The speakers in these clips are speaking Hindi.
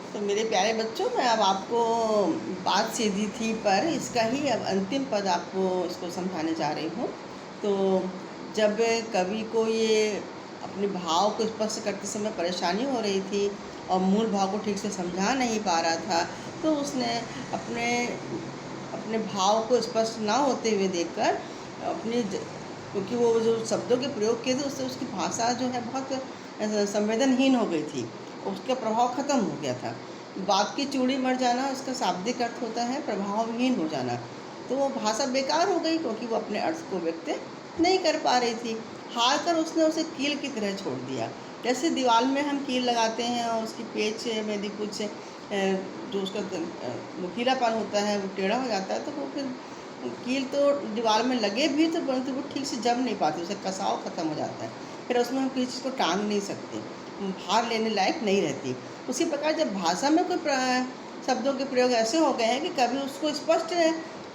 तो मेरे प्यारे बच्चों, मैं अब आपको बात सीधी थी पर इसका ही अब अंतिम पद आपको इसको समझाने जा रही हूँ। तो जब कवि को ये अपने भाव को स्पष्ट करते समय परेशानी हो रही थी और मूल भाव को ठीक से समझा नहीं पा रहा था, तो उसने अपने अपने भाव को स्पष्ट ना होते हुए देखकर क्योंकि वो जो शब्दों के प्रयोग किए थे उससे उसकी भाषा जो है बहुत संवेदनहीन हो गई थी, उसका प्रभाव ख़त्म हो गया था। बात की चूड़ी मर जाना उसका शाब्दिक अर्थ होता है प्रभावहीन हो जाना। तो वो भाषा बेकार हो गई क्योंकि वो अपने अर्थ को व्यक्त नहीं कर पा रही थी। हार कर उसने उसे कील की तरह छोड़ दिया। जैसे दीवार में हम कील लगाते हैं और उसकी पेच में यदि कुछ जो उसका नुकीलापन होता है वो टेढ़ा हो जाता है, तो वो फिर कील तो दीवार में लगे भी तो परंतु वो ठीक से जम नहीं पाती, उसका कसाव ख़त्म हो जाता है। फिर उसमें हम किसी चीज़ को टांग नहीं सकते, भार लेने लायक नहीं रहती। उसी प्रकार जब भाषा में कोई शब्दों के प्रयोग ऐसे हो गए हैं कि कभी उसको स्पष्ट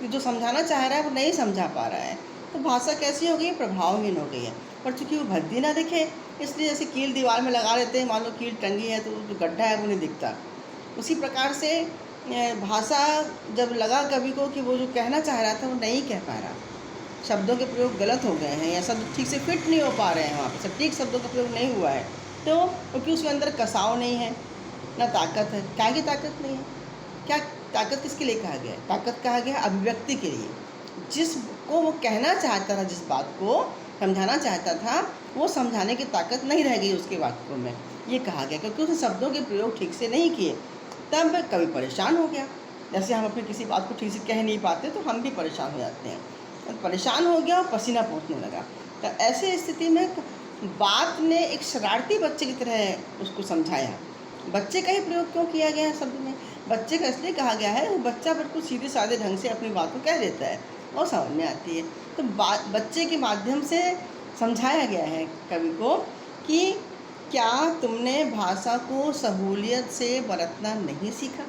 जो समझाना चाह रहा है वो नहीं समझा पा रहा है, तो भाषा कैसी हो गई है? प्रभावहीन हो गई है। पर चूँकि वो भद्दी ना दिखे, इसलिए जैसे कील दीवार में लगा लेते हैं, मान लो कील टंगी है तो जो गड्ढा है वो नहीं दिखता। उसी प्रकार से भाषा जब लगा कवि को कि वो जो कहना चाह रहा था वो नहीं कह पा रहा, शब्दों के प्रयोग गलत हो गए हैं या शब्द ठीक से फिट नहीं हो पा रहे हैं, वहाँ पर सटीक शब्दों का प्रयोग नहीं हुआ है, तो क्योंकि उसके अंदर कसाव नहीं है, ना ताकत है। क्या की ताकत नहीं है? क्या ताकत किसके लिए कहा गया है? ताकत कहा गया है अभिव्यक्ति के लिए। जिसको वो कहना चाहता था, जिस बात को समझाना चाहता था, वो समझाने की ताकत नहीं रह गई उसके वाक्यों में, ये कहा गया, क्योंकि उसने शब्दों के प्रयोग ठीक से नहीं किए। तब कवि परेशान हो गया। जैसे हम अपनी किसी बात को ठीक से कह नहीं पाते तो हम भी परेशान हो जाते हैं। परेशान हो गया और पसीना पोंछने लगा। तो ऐसे स्थिति में बात ने एक शरारती बच्चे की तरह उसको समझाया। बच्चे का ही प्रयोग क्यों किया गया है शब्द में? बच्चे का इसलिए कहा गया है, वो बच्चा बिल्कुल सीधे साधे ढंग से अपनी बात को कह देता है और समझ में आती है। तो बच्चे के माध्यम से समझाया गया है कवि को कि क्या तुमने भाषा को सहूलियत से बरतना नहीं सीखा?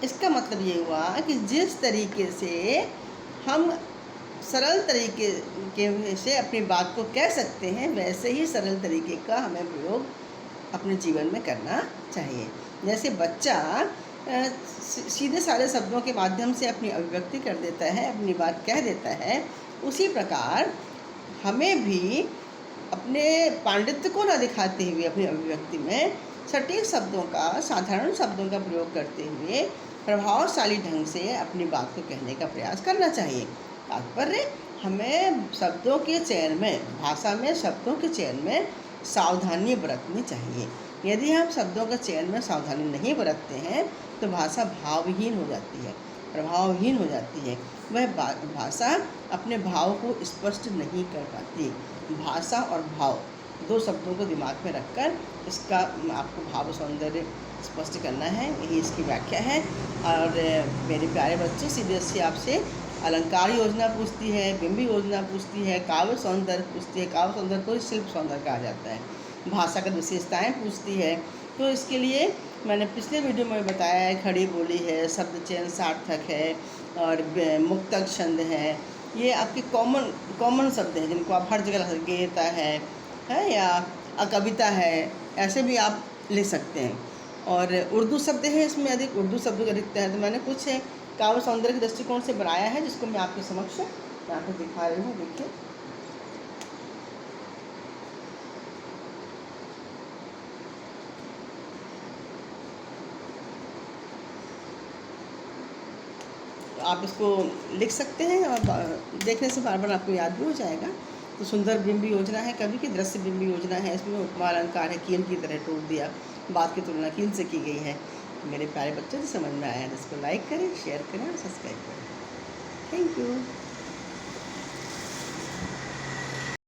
इसका मतलब ये हुआ कि जिस तरीके से हम सरल तरीके के से अपनी बात को कह सकते हैं, वैसे ही सरल तरीके का हमें प्रयोग अपने जीवन में करना चाहिए। जैसे बच्चा सीधे साधे शब्दों के माध्यम से अपनी अभिव्यक्ति कर देता है, अपनी बात कह देता है, उसी प्रकार हमें भी अपने पांडित्य को न दिखाते हुए अपनी अभिव्यक्ति में सटीक शब्दों का, साधारण शब्दों का प्रयोग करते हुए प्रभावशाली ढंग से अपनी बात को कहने का प्रयास करना चाहिए। तात्पर्य, हमें शब्दों के चयन में, भाषा में शब्दों के चयन में सावधानी बरतनी चाहिए। यदि हम शब्दों के चयन में सावधानी नहीं बरतते हैं तो भाषा भावहीन हो जाती है, प्रभावहीन हो जाती है। वह भाषा अपने भाव को स्पष्ट नहीं कर पाती। भाषा और भाव दो शब्दों को दिमाग में रखकर इसका आपको भाव सौंदर्य स्पष्ट करना है, यही इसकी व्याख्या है। और मेरे प्यारे बच्चों, सीबीएसई आपसे अलंकार योजना पूछती है, बिंब योजना पूछती है, काव्य सौंदर्य पूछती है। काव्य सौंदर्य को शिल्प सौंदर्य कहा जाता है। भाषा की विशेषताएँ पूछती है। तो इसके लिए मैंने पिछले वीडियो में बताया है, खड़ी बोली है, शब्द चयन सार्थक है और मुक्तक छंद है। ये आपके कॉमन शब्द हैं जिनको आप हर जगह गेयता है या कविता है, ऐसे भी आप ले सकते हैं। और उर्दू शब्द है, इसमें अधिक उर्दू शब्द अधिकता है। तो मैंने कुछ काव्य सौंदर्य के दृष्टिकोण से बनाया है, जिसको मैं आपके समक्ष यहाँ पर दिखा रही हूँ। देखिए, आप इसको लिख सकते हैं और देखने से बार बार आपको याद भी हो जाएगा। तो सुंदर बिंब योजना है कवि की, दृश्य बिंब योजना है। इसमें उपमा अलंकार है, कील की तरह टोक दिया, बात की तुलना कील से की गई है। मेरे प्यारे बच्चों से समझ में आया है, इसको लाइक करें, शेयर करें और सब्सक्राइब करें। Thank you.